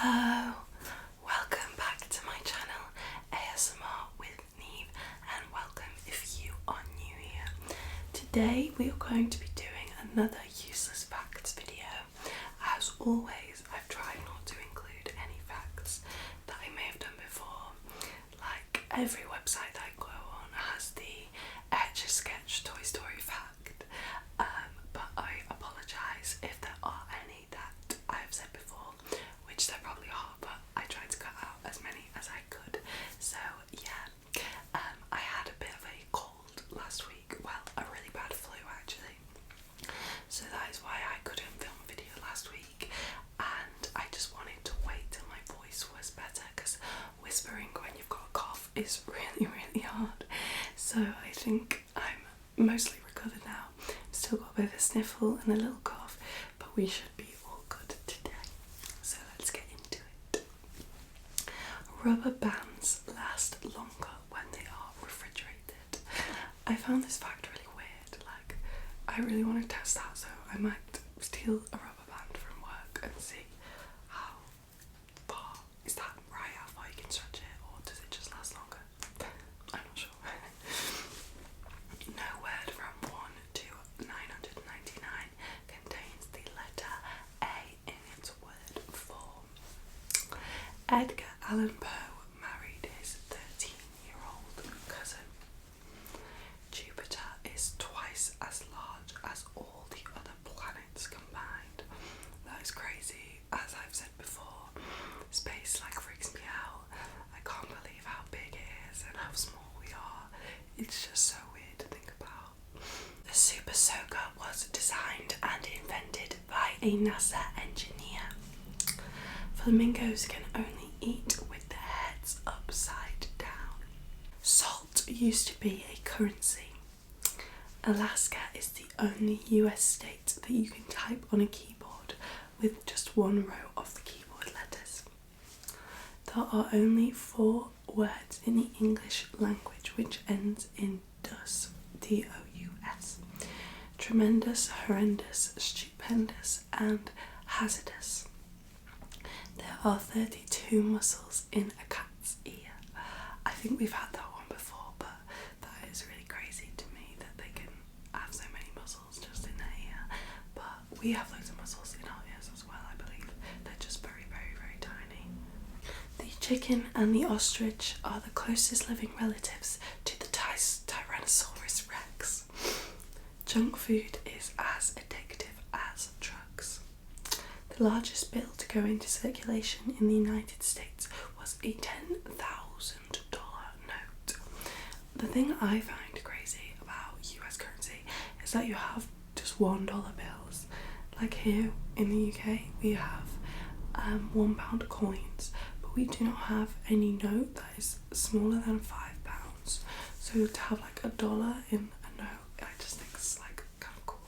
Hello, welcome back to my channel ASMR with Neve, and welcome if you are new here. Today we are going to be doing another useless facts video. As always, I've tried not to include any facts that I may have done before. Like every website that I go on has the Etch a Sketch Toy Story fact, but I apologise if there are any that I have said before, which there probably are, but I tried to cut out as many as I could. So yeah, I had a bit of a cold last week, well, a really bad flu actually, so that is why I couldn't film a video last week, and I just wanted to wait till my voice was better, because whispering when you've got a cough is really hard. So I think I'm mostly recovered now. Still got a bit of a sniffle and a little cough, but we should be all good today. So let's get into it. Rubber bands last longer when they are refrigerated. I found this fact really weird. Like, I really want to test that, so I might steal a rubber band from work and see how far is that, right? How far you can stretch it, or does it just last longer? I'm not sure. No word from 1 to 999 contains the letter A in its word form. Edgar Allan Poe married his 13-year-old cousin. Jupiter is twice as large as all the other planets combined. That is crazy. As I've said before, space like freaks me out. I can't believe how big it is and how small we are. It's just so weird to think about. The Super Soaker was designed and invented by a NASA engineer. Flamingos can only eat with their heads upside down. Salt used to be a currency. Alaska is the only US state that you can type on a keyboard with just one row of the keyboard letters. There are only 4 words in the English language which ends in DOUS, D-O-U-S. Tremendous, horrendous, stupendous, and hazardous. There are 32 muscles in a cat's ear. I think we've had that one before, but that is really crazy to me that they can have so many muscles just in their ear. But we have loads of muscles in our ears as well, I believe. They're just very tiny. The chicken and the ostrich are the closest living relatives to the Tyrannosaurus Rex. Junk food is as addictive as drugs. The largest bill to go into circulation in the United States was a $10,000 note. The thing I find crazy about US currency is that you have just $1 bills. Like here in the UK, we have £1 coins, but we do not have any note that is smaller than £5. So to have like $1 in a note, I just think it's like kind of cool.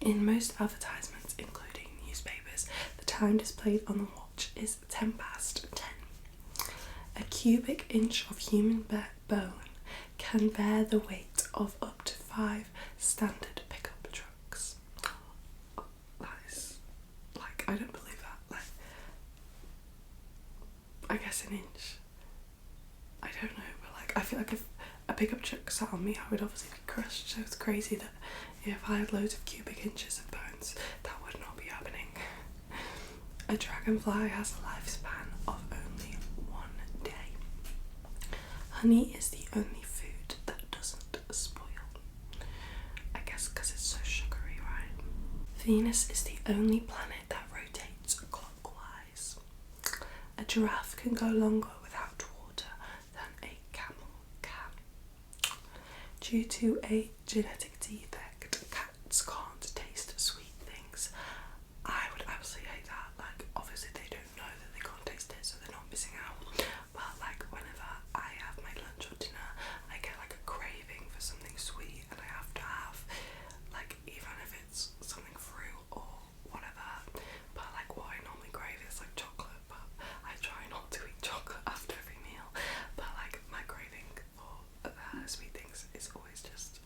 In most advertisements, including newspapers, the time displayed on the watch is 10 past 10. A cubic inch of human bone can bear the weight of up to 5 standard pickup trucks. That is, like, I don't believe that. Like, I guess an inch. I don't know, but like, I feel like if a pickup truck sat on me, I would obviously be crushed. So it's crazy that if I had loads of cubic inches of bones, that would not be happening. A dragonfly has a lifespan of only 1 day. Honey is the only food that doesn't spoil. I guess because it's so sugary, right? Venus is the only planet that rotates clockwise. A giraffe can go longer without water than a camel can. Due to a genetic defect, cats can't taste sweet things. I would absolutely hate that. Like, obviously they don't know that they can't taste it, so they're not missing out. But like, whenever I have my lunch or dinner, I get like a craving for something sweet, and I have to have, like, even if it's something fruit or whatever. But like, what I normally crave is like chocolate, but I try not to eat chocolate after every meal. But like, my craving for sweet things is always just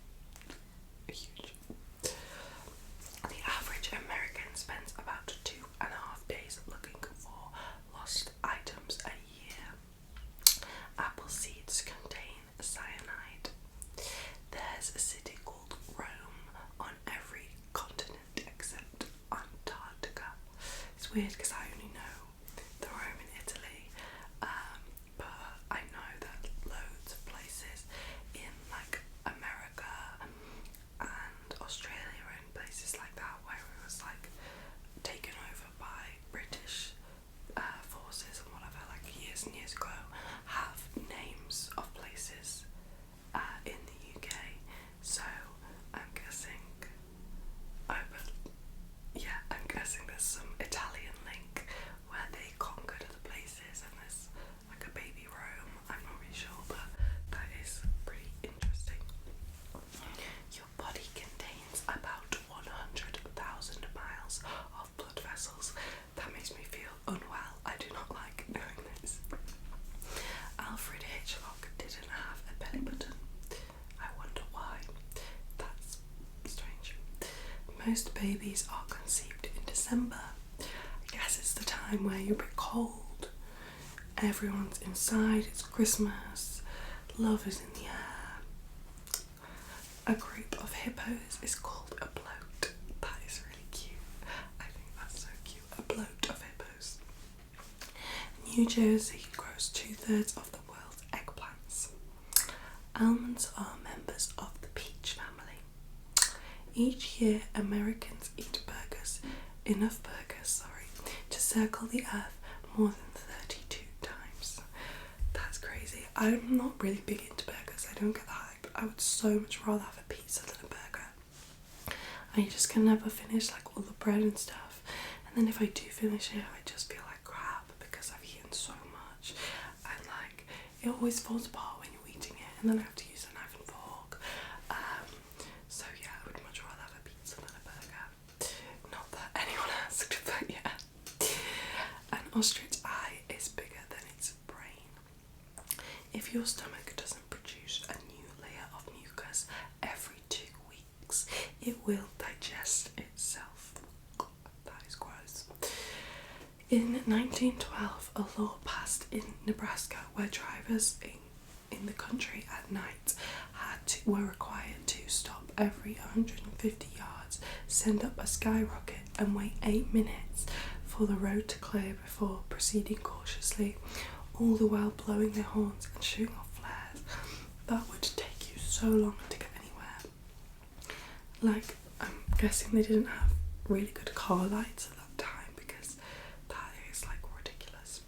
is weird because I only know the Rome in Italy, but I know that loads of places in like America and Australia and places like that where it was like taken over by British forces and whatever, like years and years ago, have names of places in the UK. So I'm guessing, I'm guessing there's some Italian link where they conquered other places and there's like a baby Rome. I'm not really sure, but that is pretty interesting. Your body contains about 100,000 miles of blood vessels. That makes me feel unwell. I do not like knowing this. Alfred Hitchcock didn't have a belly button. I wonder why. That's strange. Most babies are conceived in December. I guess it's the time where you're a bit cold. Everyone's inside, it's Christmas, love is in the air. A group of hippos is called a bloat. That is really cute. I think that's so cute. A bloat of hippos. New Jersey grows 2/3 of the world's eggplants. Almonds are members of the peach family. Each year, Americans eat enough burgers, to circle the earth more than 32 times. That's crazy. I'm not really big into burgers. I don't get the hype. I would so much rather have a pizza than a burger. I just can never finish like all the bread and stuff. And then if I do finish it, I just feel like crap because I've eaten so much. And like, it always falls apart when you're eating it, and then I have to use a knife and fork. So yeah, I would much rather have a pizza than a burger. Not that anyone asked, but yeah. An ostrich eye is bigger than its brain. If your stomach doesn't produce a new layer of mucus every 2 weeks, it will digest itself. That is gross. In 1912, a law passed in Nebraska where drivers in the country at night were required to stop every 150 yards, send up a skyrocket and wait 8 minutes for the road to clear before proceeding cautiously, all the while blowing their horns and shooting off flares. That would take you so long to get anywhere. Like, I'm guessing they didn't have really good car lights at that time because that is like ridiculous.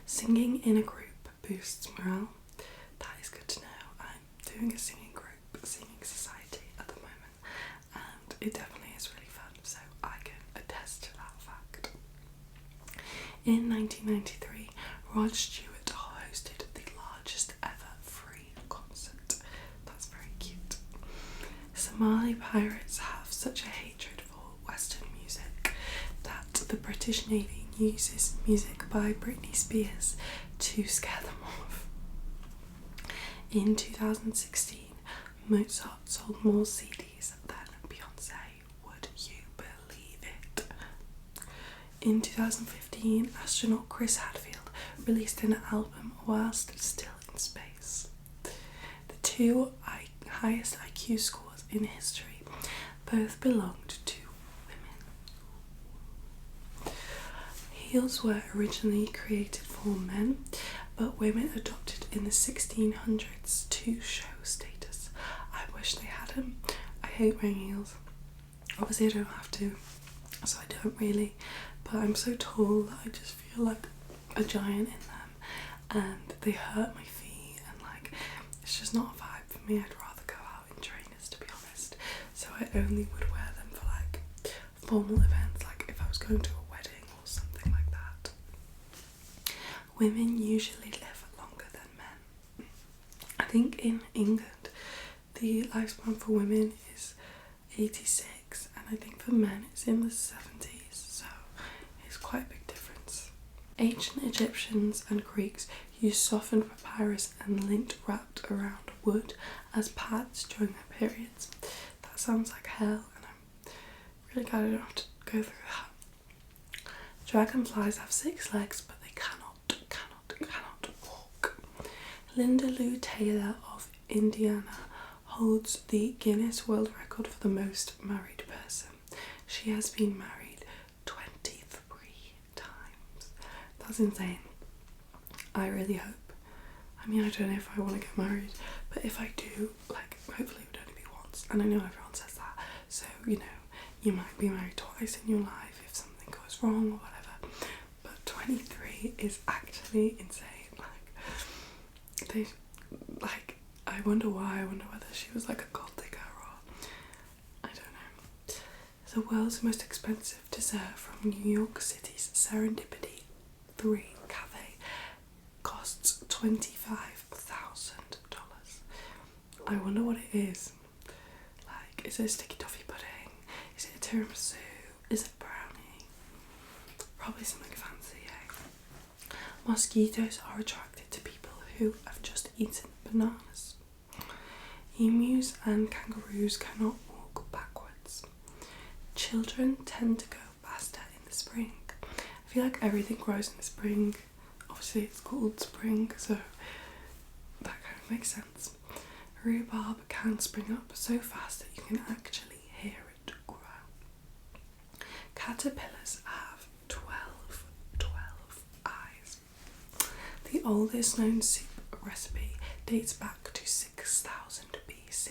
Singing in a group boosts morale. That is good to know. I'm doing a singing society at the moment, and it definitely is really fun, so I can attest to that fact. In 1993, Rod Stewart hosted the largest ever free concert. That's very cute. Somali pirates have such a hatred for Western music that the British Navy uses music by Britney Spears to scare them off. In 2016, Mozart sold more CDs than Beyonce. Would you believe it? In 2015, astronaut Chris Hadfield released an album whilst still in space. The two highest IQ scores in history both belonged to women. Heels were originally created for men, but women adopted in the 1600s to show status. I wish they had them. I hate wearing heels. Obviously I don't have to, so I don't really, but I'm so tall that I just feel like a giant in them, and they hurt my feet, and like, it's just not a vibe for me. I'd rather go out in trainers, to be honest, so I only would wear them for like formal events, like if I was going to a wedding or something like that. Women usually live longer than men. I think in England the lifespan for women is 86, and I think for men it's in the 70s, so it's quite a big difference. Ancient Egyptians and Greeks used softened papyrus and lint wrapped around wood as pads during their periods. That sounds like hell, and I'm really glad I don't have to go through that. Dragonflies have 6 legs, but they cannot walk. Linda Lou Taylor of Indiana holds the Guinness World Record for the most married person. She has been married 23 That's insane. I really hope. I mean, I don't know if I want to get married, but if I do, like, hopefully it would only be once. And I know everyone says that, so, you know, you might be married twice in your life if something goes wrong or whatever. But 23 is actually insane. I wonder why. I wonder whether she was like a gold digger or I don't know. The world's most expensive dessert from New York City's Serendipity 3 cafe costs $25,000. I wonder what it is. Like, is it a sticky toffee pudding? Is it a tiramisu? Is it brownie? Probably something fancy, eh? Mosquitoes are attracted to people who have just eaten bananas. Emus and kangaroos cannot walk backwards. Children tend to go faster in the spring. I feel like everything grows in the spring. Obviously it's called spring, so that kind of makes sense. Rhubarb can spring up so fast that you can actually hear it grow. Caterpillars have 12 eyes. The oldest known soup recipe dates back to 6000 BC.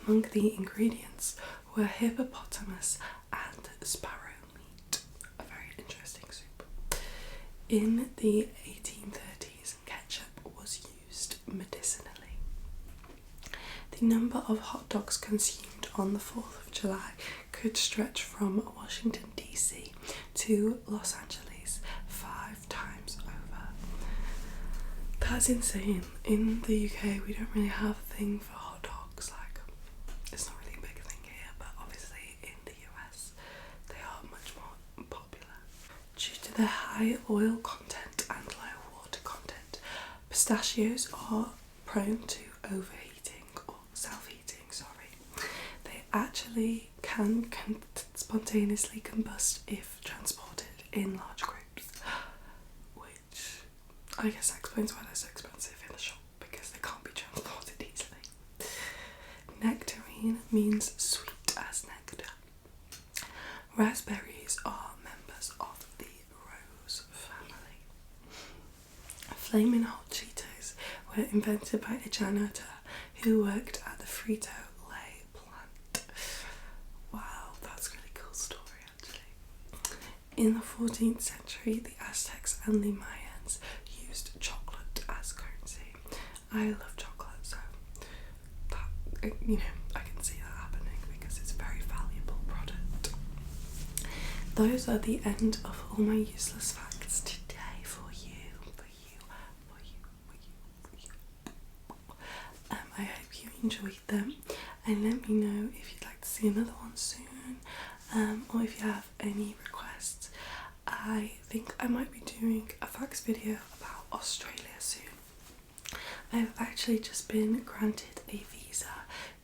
Among the ingredients were hippopotamus and sparrow meat. A very interesting soup. In the 1830s, ketchup was used medicinally. The number of hot dogs consumed on the 4th of July could stretch from Washington DC to Los Angeles 5 times over. That's insane. In the UK we don't really have a thing for hot dogs. Like, it's not really a big thing here, but obviously in the US they are much more popular. Due to their high oil content and low water content, pistachios are prone to overheating or self-heating, They actually can spontaneously combust if transported in large groups, which I guess explains why they're so expensive in the shop, because they can't be transported easily. Nectarine means sweet as nectar. Raspberries are members of the rose family. Flamin' Hot Cheetos were invented by a janitor who worked at the Frito-Lay plant. Wow, that's a really cool story actually. In the 14th century, the Aztecs and the Mayans used chocolate as currency. I love chocolate, so that, you know, I can see that happening because it's a very valuable product. Those are the end of all my useless facts today for you. I hope you enjoyed them, and let me know if you'd like to see another one soon, or if you have any requests. I think I might be doing a facts video about Australia soon. I've actually just been granted a visa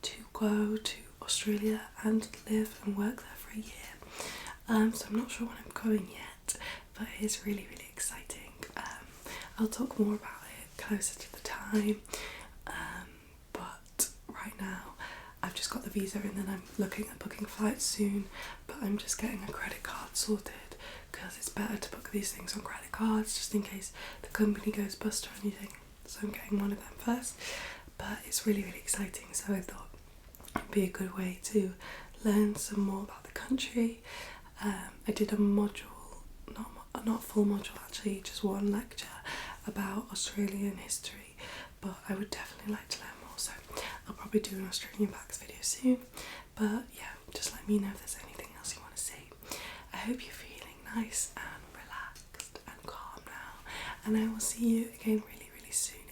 to go to Australia and live and work there for a year. So I'm not sure when I'm going yet, but it's really, really exciting. I'll talk more about it closer to the time. But right now I've just got the visa, and then I'm looking at booking flights soon, but I'm just getting a credit card sorted because it's better to book these things on credit cards just in case the company goes bust or anything. So I'm getting one of them first, but it's really, really exciting, so I thought it'd be a good way to learn some more about the country. I did a module, not a full module actually, just one lecture about Australian history, but I would definitely like to learn more, so I'll probably do an Australian facts video soon. But yeah, just let me know if there's anything else you want to see. I hope you're feeling nice and relaxed and calm now, and I will see you again really, really soon.